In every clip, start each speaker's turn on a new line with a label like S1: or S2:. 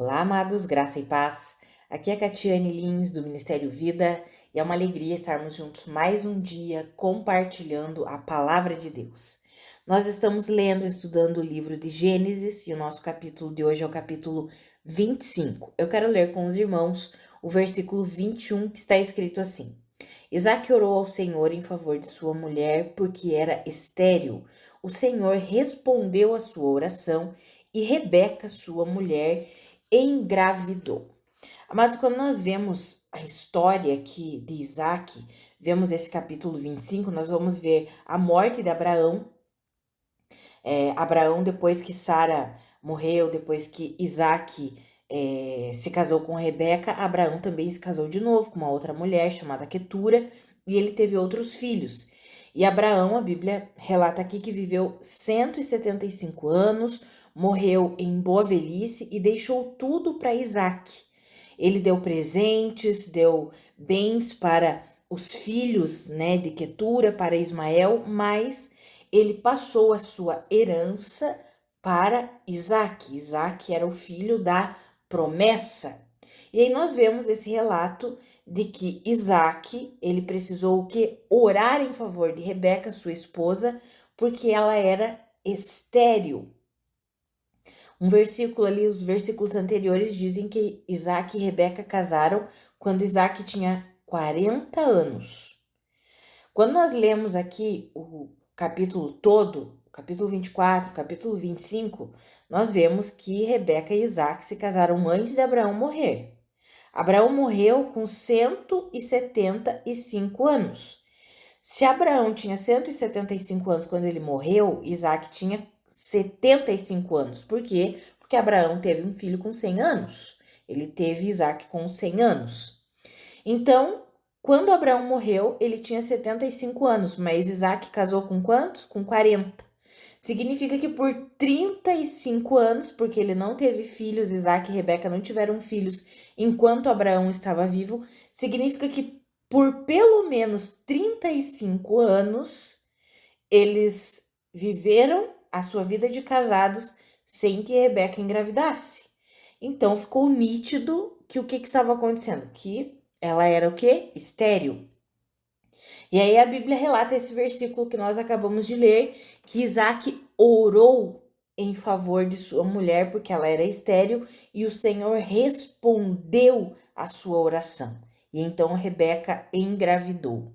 S1: Olá, amados, graça e paz. Aqui é a Catiane Lins, do Ministério Vida, e é uma alegria estarmos juntos mais um dia compartilhando a palavra de Deus. Nós estamos lendo e estudando o livro de Gênesis e o nosso capítulo de hoje é o capítulo 25. Eu quero ler com os irmãos o versículo 21, que está escrito assim: Isaque orou ao Senhor em favor de sua mulher, porque era estéril. O Senhor respondeu à sua oração e Rebeca, sua mulher, engravidou. Amados, quando nós vemos a história aqui de Isaac, vemos esse capítulo 25, nós vamos ver a morte de Abraão. Abraão, depois que Sara morreu, depois que Isaac se casou com Rebeca, Abraão também se casou de novo com uma outra mulher chamada Quetura, e ele teve outros filhos. E Abraão, a Bíblia relata aqui que viveu 175 anos, morreu em boa velhice e deixou tudo para Isaac. Ele deu presentes, deu bens para os filhos, de Quetura, para Ismael, mas ele passou a sua herança para Isaac. Isaac era o filho da promessa. E aí nós vemos esse relato de que Isaac, ele precisou o quê? Orar em favor de Rebeca, sua esposa, porque ela era estéril. Um versículo ali, os versículos anteriores dizem que Isaac e Rebeca casaram quando Isaac tinha 40 anos. Quando nós lemos aqui o capítulo todo, capítulo 24, capítulo 25, nós vemos que Rebeca e Isaac se casaram antes de Abraão morrer. Abraão morreu com 175 anos. Se Abraão tinha 175 anos quando ele morreu, Isaac tinha 75 anos. Por quê? Porque Abraão teve um filho com 100 anos. Ele teve Isaac com 100 anos. Então, quando Abraão morreu, ele tinha 75 anos, mas Isaac casou com quantos? Com 40. Significa que por 35 anos, porque ele não teve filhos, Isaac e Rebeca não tiveram filhos enquanto Abraão estava vivo, significa que por pelo menos 35 anos, eles viveram a sua vida de casados sem que Rebeca engravidasse. Então, ficou nítido que o que estava acontecendo? Que ela era o quê? Estéril. E aí a Bíblia relata esse versículo que nós acabamos de ler, que Isaac orou em favor de sua mulher, porque ela era estéril, e o Senhor respondeu à sua oração. E então Rebeca engravidou.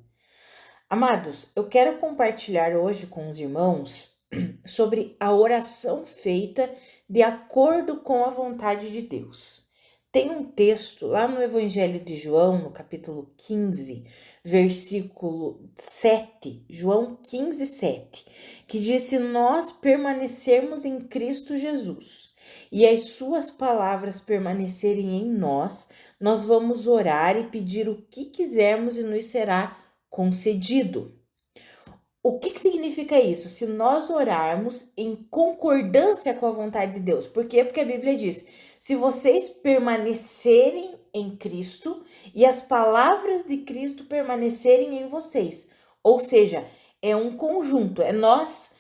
S1: Amados, eu quero compartilhar hoje com os irmãos sobre a oração feita de acordo com a vontade de Deus. Tem um texto lá no Evangelho de João, no capítulo 15, versículo 7, João 15, 7, que diz: se nós permanecermos em Cristo Jesus e as suas palavras permanecerem em nós, nós vamos orar e pedir o que quisermos e nos será concedido. O que significa isso? Se nós orarmos em concordância com a vontade de Deus. Por quê? Porque a Bíblia diz: se vocês permanecerem em Cristo e as palavras de Cristo permanecerem em vocês. Ou seja, é um conjunto, nós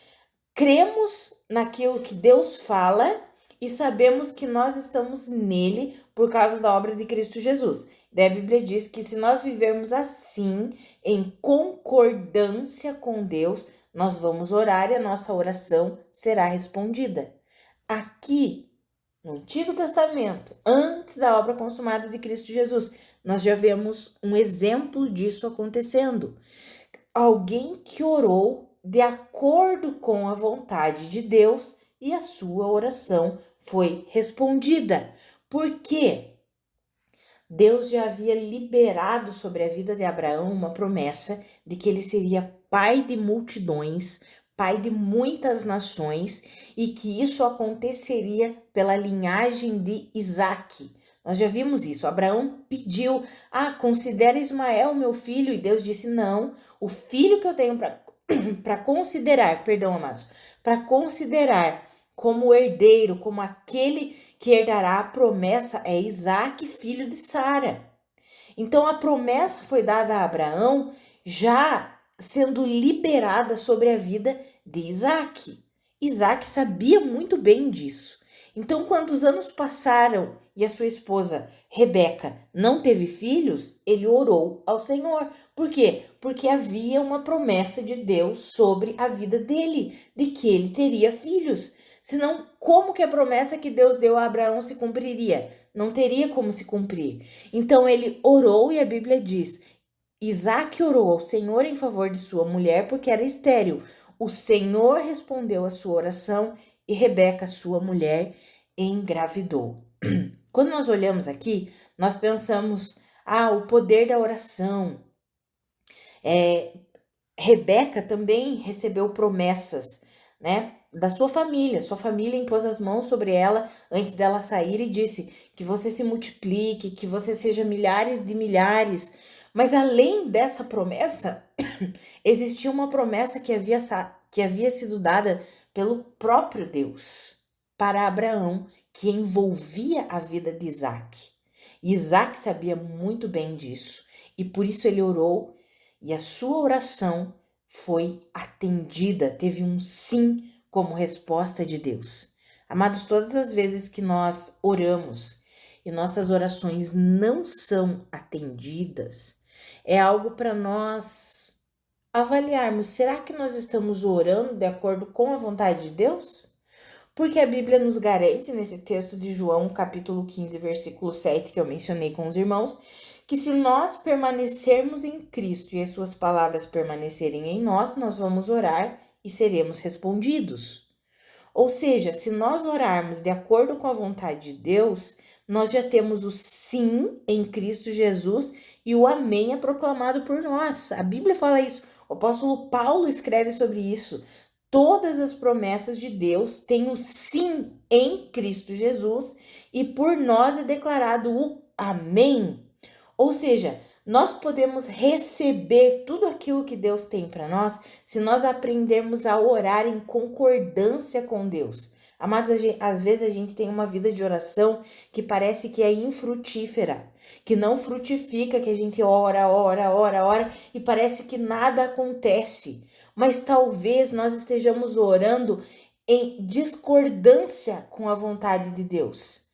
S1: cremos naquilo que Deus fala e sabemos que nós estamos nele por causa da obra de Cristo Jesus. Daí a Bíblia diz que se nós vivermos assim, em concordância com Deus, nós vamos orar e a nossa oração será respondida. Aqui, no Antigo Testamento, antes da obra consumada de Cristo Jesus, nós já vemos um exemplo disso acontecendo. Alguém que orou de acordo com a vontade de Deus e a sua oração foi respondida. Por quê? Deus já havia liberado sobre a vida de Abraão uma promessa de que ele seria pai de multidões, pai de muitas nações, e que isso aconteceria pela linhagem de Isaque. Nós já vimos isso. Abraão pediu: considera Ismael meu filho, e Deus disse: não, o filho que eu tenho para considerar, perdão, amados, para considerar como herdeiro, como aquele que herdará a promessa, é Isaque, filho de Sara. Então a promessa foi dada a Abraão, já sendo liberada sobre a vida de Isaque. Isaque sabia muito bem disso. Então, quando os anos passaram e a sua esposa Rebeca não teve filhos, ele orou ao Senhor. Por quê? Porque havia uma promessa de Deus sobre a vida dele, de que ele teria filhos. Senão, como que a promessa que Deus deu a Abraão se cumpriria? Não teria como se cumprir. Então, ele orou e a Bíblia diz: Isaac orou ao Senhor em favor de sua mulher porque era estéril. O Senhor respondeu a sua oração e Rebeca, sua mulher, engravidou. Quando nós olhamos aqui, nós pensamos, o poder da oração. Rebeca também recebeu promessas, né, da sua família. Sua família impôs as mãos sobre ela antes dela sair e disse que você se multiplique, que você seja milhares de milhares. Mas além dessa promessa, existia uma promessa que havia sido dada pelo próprio Deus para Abraão, que envolvia a vida de Isaac. E Isaac sabia muito bem disso, e por isso ele orou, e a sua oração foi atendida, teve um sim como resposta de Deus. Amados, todas as vezes que nós oramos e nossas orações não são atendidas, é algo para nós avaliarmos. Será que nós estamos orando de acordo com a vontade de Deus? Porque a Bíblia nos garante, nesse texto de João, capítulo 15, versículo 7, que eu mencionei com os irmãos, que se nós permanecermos em Cristo e as suas palavras permanecerem em nós, nós vamos orar e seremos respondidos. Ou seja, se nós orarmos de acordo com a vontade de Deus, nós já temos o sim em Cristo Jesus e o amém é proclamado por nós. A Bíblia fala isso. O apóstolo Paulo escreve sobre isso. Todas as promessas de Deus têm o sim em Cristo Jesus e por nós é declarado o amém. Ou seja, nós podemos receber tudo aquilo que Deus tem para nós se nós aprendermos a orar em concordância com Deus. Amados, às vezes a gente tem uma vida de oração que parece que é infrutífera, que não frutifica, que a gente ora e parece que nada acontece. Mas talvez nós estejamos orando em discordância com a vontade de Deus.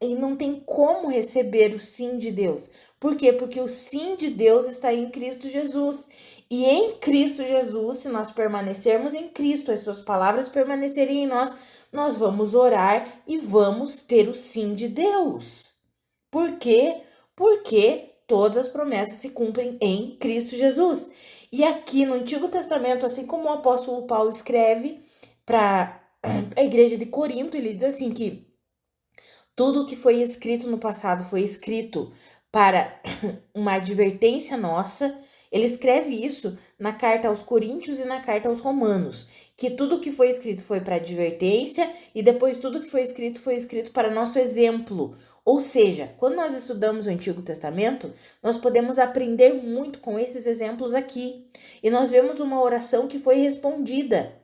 S1: E não tem como receber o sim de Deus. Por quê? Porque o sim de Deus está em Cristo Jesus. E em Cristo Jesus, se nós permanecermos em Cristo, as suas palavras permanecerem em nós, nós vamos orar e vamos ter o sim de Deus. Por quê? Porque todas as promessas se cumprem em Cristo Jesus. E aqui no Antigo Testamento, assim como o apóstolo Paulo escreve para a igreja de Corinto, ele diz assim que tudo o que foi escrito no passado foi escrito para uma advertência nossa. Ele escreve isso na carta aos Coríntios e na carta aos Romanos, que tudo o que foi escrito foi para advertência e depois tudo que foi escrito para nosso exemplo. Ou seja, quando nós estudamos o Antigo Testamento, nós podemos aprender muito com esses exemplos aqui. E nós vemos uma oração que foi respondida.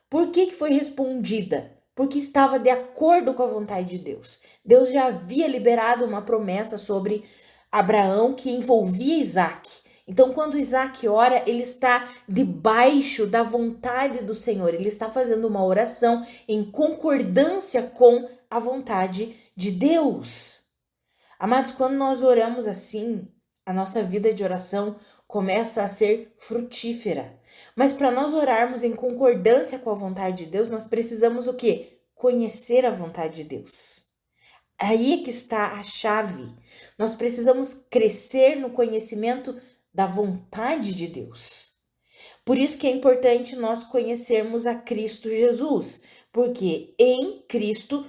S1: Por que foi respondida? Porque estava de acordo com a vontade de Deus. Deus já havia liberado uma promessa sobre Abraão que envolvia Isaac. Então, quando Isaac ora, ele está debaixo da vontade do Senhor. Ele está fazendo uma oração em concordância com a vontade de Deus. Amados, quando nós oramos assim, a nossa vida de oração começa a ser frutífera. Mas para nós orarmos em concordância com a vontade de Deus, nós precisamos o quê? Conhecer a vontade de Deus. Aí é que está a chave. Nós precisamos crescer no conhecimento da vontade de Deus. Por isso que é importante nós conhecermos a Cristo Jesus, porque em Cristo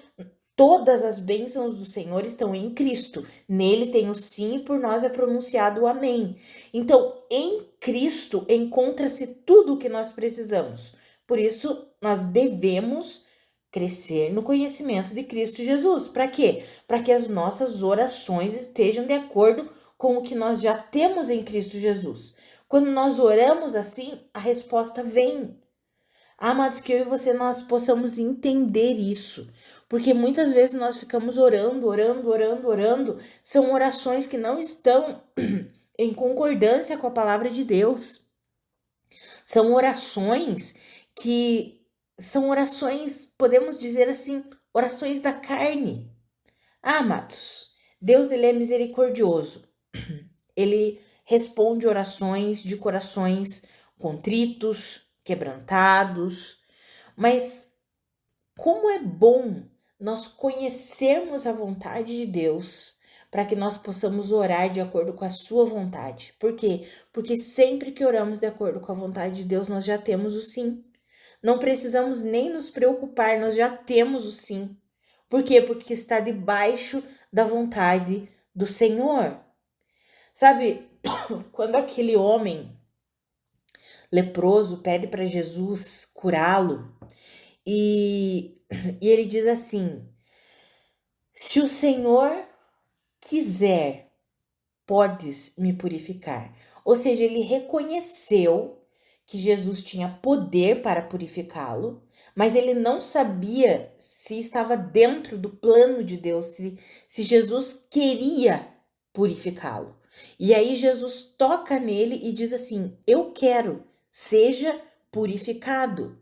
S1: todas as bênçãos do Senhor estão em Cristo. Nele tem o sim e por nós é pronunciado o amém. Então, em Cristo encontra-se tudo o que nós precisamos. Por isso, nós devemos crescer no conhecimento de Cristo Jesus. Para quê? Para que as nossas orações estejam de acordo com o que nós já temos em Cristo Jesus. Quando nós oramos assim, a resposta vem. Amados, que eu e você nós possamos entender isso. Porque muitas vezes nós ficamos orando. São orações que não estão em concordância com a palavra de Deus. São orações, podemos dizer assim, orações da carne. Ah, amados, Deus ele é misericordioso. Ele responde orações de corações contritos, quebrantados, mas como é bom nós conhecermos a vontade de Deus para que nós possamos orar de acordo com a sua vontade. Por quê? Porque sempre que oramos de acordo com a vontade de Deus, nós já temos o sim. Não precisamos nem nos preocupar, nós já temos o sim. Por quê? Porque está debaixo da vontade do Senhor. Sabe, quando aquele homem leproso pede para Jesus curá-lo, e ele diz assim: se o Senhor quiser, podes me purificar. Ou seja, ele reconheceu que Jesus tinha poder para purificá-lo, mas ele não sabia se estava dentro do plano de Deus, se Jesus queria purificá-lo. E aí Jesus toca nele e diz assim: eu quero, seja purificado.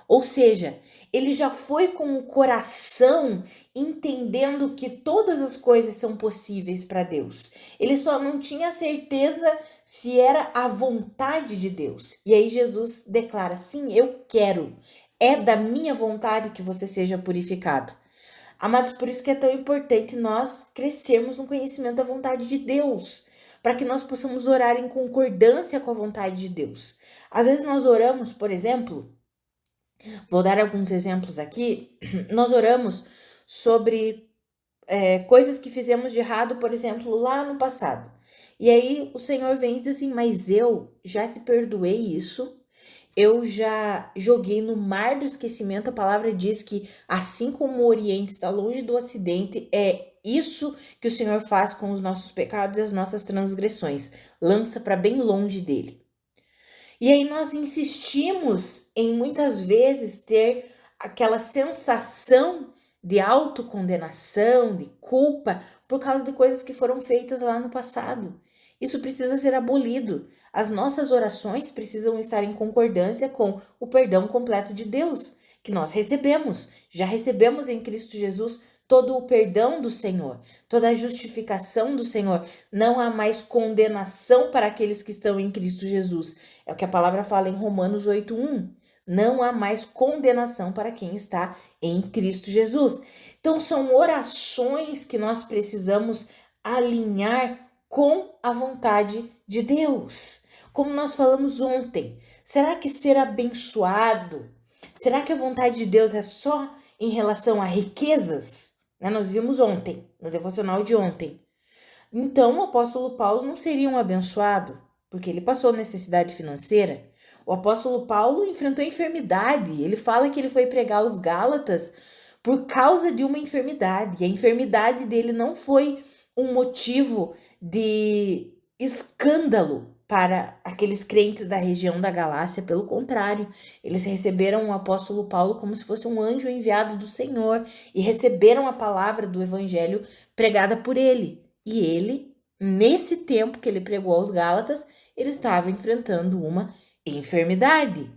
S1: Ou seja, ele já foi com o coração entendendo que todas as coisas são possíveis para Deus. Ele só não tinha certeza se era a vontade de Deus. E aí Jesus declara: sim, eu quero. É da minha vontade que você seja purificado. Amados, por isso que é tão importante nós crescermos no conhecimento da vontade de Deus, para que nós possamos orar em concordância com a vontade de Deus. Às vezes nós oramos, por exemplo, vou dar alguns exemplos aqui. Nós oramos sobre coisas que fizemos de errado, por exemplo, lá no passado. E aí o Senhor vem e diz assim: mas eu já te perdoei isso, eu já joguei no mar do esquecimento. A palavra diz que assim como o Oriente está longe do Ocidente, é isso que o Senhor faz com os nossos pecados e as nossas transgressões, lança para bem longe dele. E aí nós insistimos em muitas vezes ter aquela sensação de autocondenação, de culpa, por causa de coisas que foram feitas lá no passado. Isso precisa ser abolido. As nossas orações precisam estar em concordância com o perdão completo de Deus, que nós recebemos. Já recebemos em Cristo Jesus todo o perdão do Senhor, toda a justificação do Senhor. Não há mais condenação para aqueles que estão em Cristo Jesus. É o que a palavra fala em Romanos 8:1. Não há mais condenação para quem está em Cristo Jesus. Então são orações que nós precisamos alinhar com a vontade de Deus. Como nós falamos ontem, será que ser abençoado, será que a vontade de Deus é só em relação a riquezas? Nós vimos ontem, no devocional de ontem. Então o apóstolo Paulo não seria um abençoado, porque ele passou necessidade financeira. O apóstolo Paulo enfrentou enfermidade. Ele fala que ele foi pregar aos Gálatas por causa de uma enfermidade. E a enfermidade dele não foi um motivo de escândalo para aqueles crentes da região da Galácia. Pelo contrário, eles receberam o apóstolo Paulo como se fosse um anjo enviado do Senhor e receberam a palavra do evangelho pregada por ele. E ele, nesse tempo que ele pregou aos Gálatas, ele estava enfrentando uma enfermidade.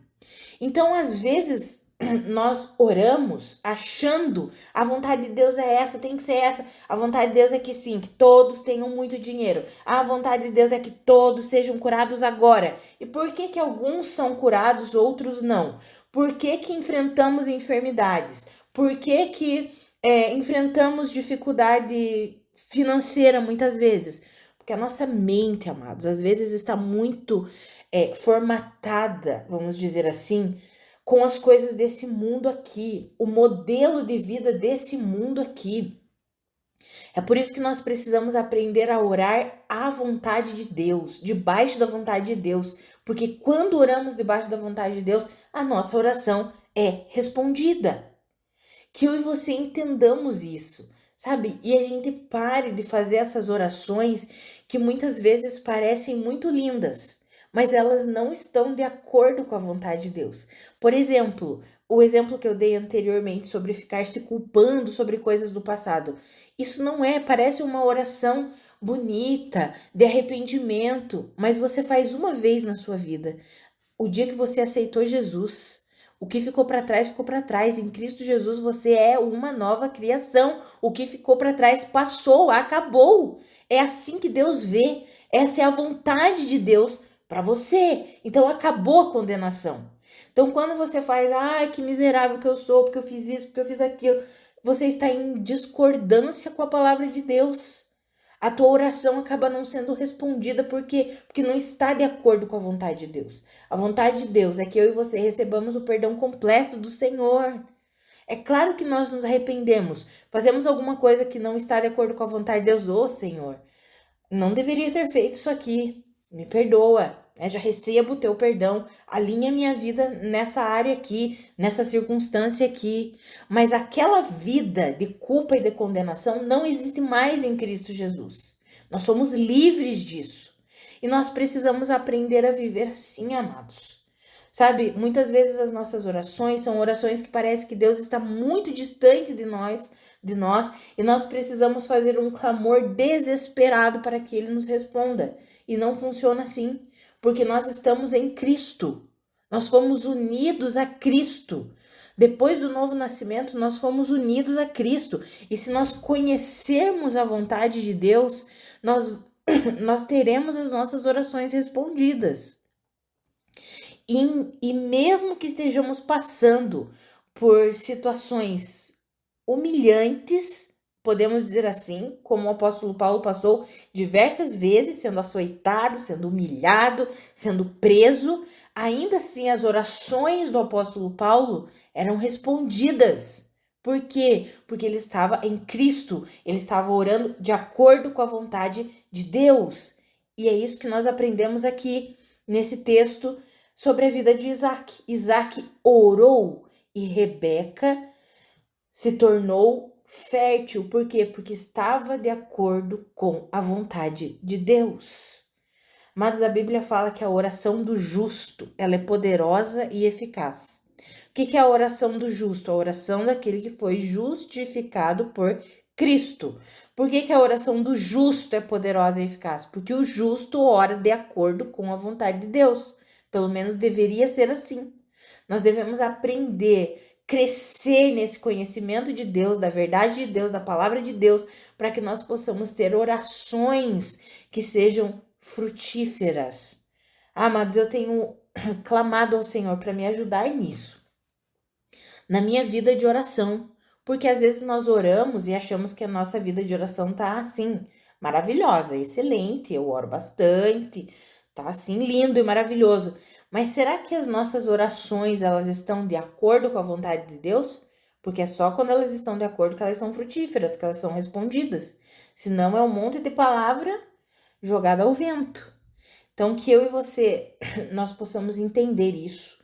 S1: Então, às vezes, nós oramos achando a vontade de Deus é essa, tem que ser essa. A vontade de Deus é que sim, que todos tenham muito dinheiro. A vontade de Deus é que todos sejam curados agora. E por que que alguns são curados, outros não? Por que que enfrentamos enfermidades? Por que que enfrentamos dificuldade financeira muitas vezes? Porque a nossa mente, amados, às vezes está muito formatada, vamos dizer assim, com as coisas desse mundo aqui, o modelo de vida desse mundo aqui. É por isso que nós precisamos aprender a orar à vontade de Deus, debaixo da vontade de Deus, porque quando oramos debaixo da vontade de Deus, a nossa oração é respondida. Que eu e você entendamos isso, sabe? E a gente pare de fazer essas orações que muitas vezes parecem muito lindas, mas elas não estão de acordo com a vontade de Deus. Por exemplo, o exemplo que eu dei anteriormente sobre ficar se culpando sobre coisas do passado. Isso não parece uma oração bonita, de arrependimento, mas você faz uma vez na sua vida. O dia que você aceitou Jesus, O que ficou para trás, ficou para trás. Em Cristo Jesus você é uma nova criação. O que ficou para trás passou, acabou. É assim que Deus vê. Essa é a vontade de Deus para você. Então acabou a condenação. Então quando você faz, ai, que miserável que eu sou, porque eu fiz isso, porque eu fiz aquilo, você está em discordância com a palavra de Deus. A tua oração acaba não sendo respondida porque não está de acordo com a vontade de Deus. A vontade de Deus é que eu e você recebamos o perdão completo do Senhor. É claro que nós nos arrependemos, fazemos alguma coisa que não está de acordo com a vontade de Deus. Ô, Senhor, não deveria ter feito isso aqui, me perdoa, né? Já recebo o teu perdão, alinha minha vida nessa área aqui, nessa circunstância aqui. Mas aquela vida de culpa e de condenação não existe mais em Cristo Jesus. Nós somos livres disso. E nós precisamos aprender a viver assim, amados. Sabe, muitas vezes as nossas orações são orações que parece que Deus está muito distante de nós, e nós precisamos fazer um clamor desesperado para que ele nos responda. E não funciona assim, porque nós estamos em Cristo. Nós fomos unidos a Cristo. Depois do novo nascimento, nós fomos unidos a Cristo. E se nós conhecermos a vontade de Deus, nós teremos as nossas orações respondidas. E mesmo que estejamos passando por situações humilhantes, podemos dizer assim, como o apóstolo Paulo passou diversas vezes, sendo açoitado, sendo humilhado, sendo preso, ainda assim as orações do apóstolo Paulo eram respondidas. Por quê? Porque ele estava em Cristo, ele estava orando de acordo com a vontade de Deus. E é isso que nós aprendemos aqui nesse texto sobre a vida de Isaac. Isaac orou e Rebeca se tornou fértil. Por quê? Porque estava de acordo com a vontade de Deus. Mas a Bíblia fala que a oração do justo, ela é poderosa e eficaz. O que é a oração do justo? A oração daquele que foi justificado por Cristo. Por que a oração do justo é poderosa e eficaz? Porque o justo ora de acordo com a vontade de Deus. Pelo menos deveria ser assim. Nós devemos aprender, crescer nesse conhecimento de Deus, da verdade de Deus, da palavra de Deus, para que nós possamos ter orações que sejam frutíferas. Amados, eu tenho clamado ao Senhor para me ajudar nisso, na minha vida de oração, porque às vezes nós oramos e achamos que a nossa vida de oração tá assim, maravilhosa, excelente, eu oro bastante, tá assim lindo e maravilhoso. Mas será que as nossas orações, elas estão de acordo com a vontade de Deus? Porque é só quando elas estão de acordo que elas são frutíferas, que elas são respondidas. Senão é um monte de palavra jogada ao vento. Então que eu e você, nós possamos entender isso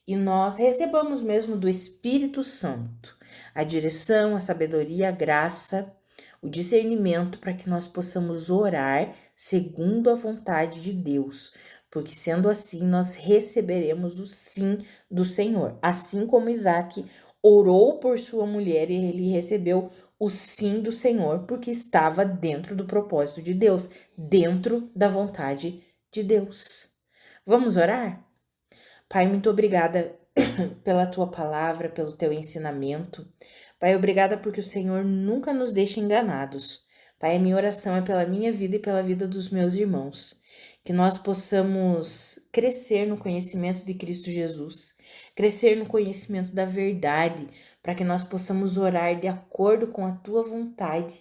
S1: e nós recebamos mesmo do Espírito Santo a direção, a sabedoria, a graça, o discernimento para que nós possamos orar segundo a vontade de Deus, porque sendo assim nós receberemos o sim do Senhor. Assim como Isaac orou por sua mulher e ele recebeu o sim do Senhor, porque estava dentro do propósito de Deus, dentro da vontade de Deus. Vamos orar? Pai, muito obrigada pela tua palavra, pelo teu ensinamento. Pai, obrigada porque o Senhor nunca nos deixa enganados. Pai, a minha oração é pela minha vida e pela vida dos meus irmãos. Que nós possamos crescer no conhecimento de Cristo Jesus, crescer no conhecimento da verdade, para que nós possamos orar de acordo com a tua vontade.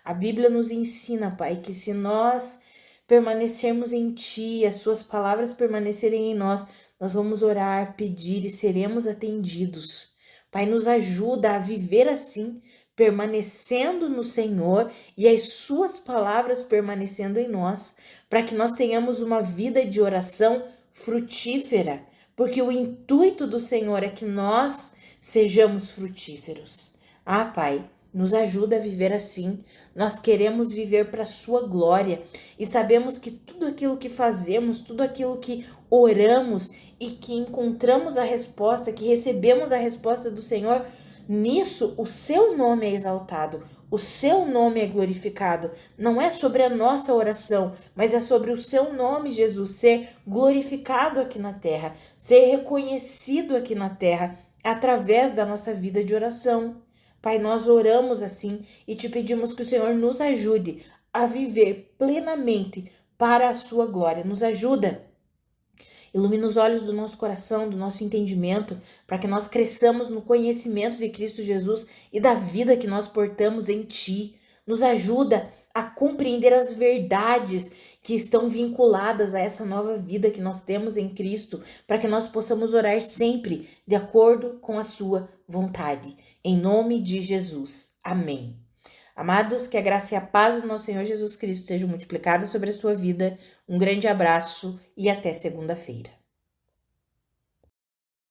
S1: A Bíblia nos ensina, Pai, que se nós permanecermos em Ti, as Suas palavras permanecerem em nós vamos orar, pedir e seremos atendidos. Pai, nos ajuda a viver assim, permanecendo no Senhor e as Suas palavras permanecendo em nós, para que nós tenhamos uma vida de oração frutífera, porque o intuito do Senhor é que nós sejamos frutíferos. Ah, Pai, nos ajuda a viver assim. Nós queremos viver para a sua glória e sabemos que tudo aquilo que fazemos, tudo aquilo que oramos e que encontramos a resposta, que recebemos a resposta do Senhor, nisso o seu nome é exaltado, o seu nome é glorificado. Não é sobre a nossa oração, mas é sobre o seu nome, Jesus, ser glorificado aqui na terra, ser reconhecido aqui na terra através da nossa vida de oração. Pai, nós oramos assim e te pedimos que o Senhor nos ajude a viver plenamente para a sua glória. Nos ajuda. Ilumina os olhos do nosso coração, do nosso entendimento, para que nós cresçamos no conhecimento de Cristo Jesus e da vida que nós portamos em Ti. Nos ajuda a compreender as verdades que estão vinculadas a essa nova vida que nós temos em Cristo, para que nós possamos orar sempre de acordo com a Sua vontade. Em nome de Jesus. Amém. Amados, que a graça e a paz do nosso Senhor Jesus Cristo sejam multiplicadas sobre a sua vida. Um grande abraço e até segunda-feira.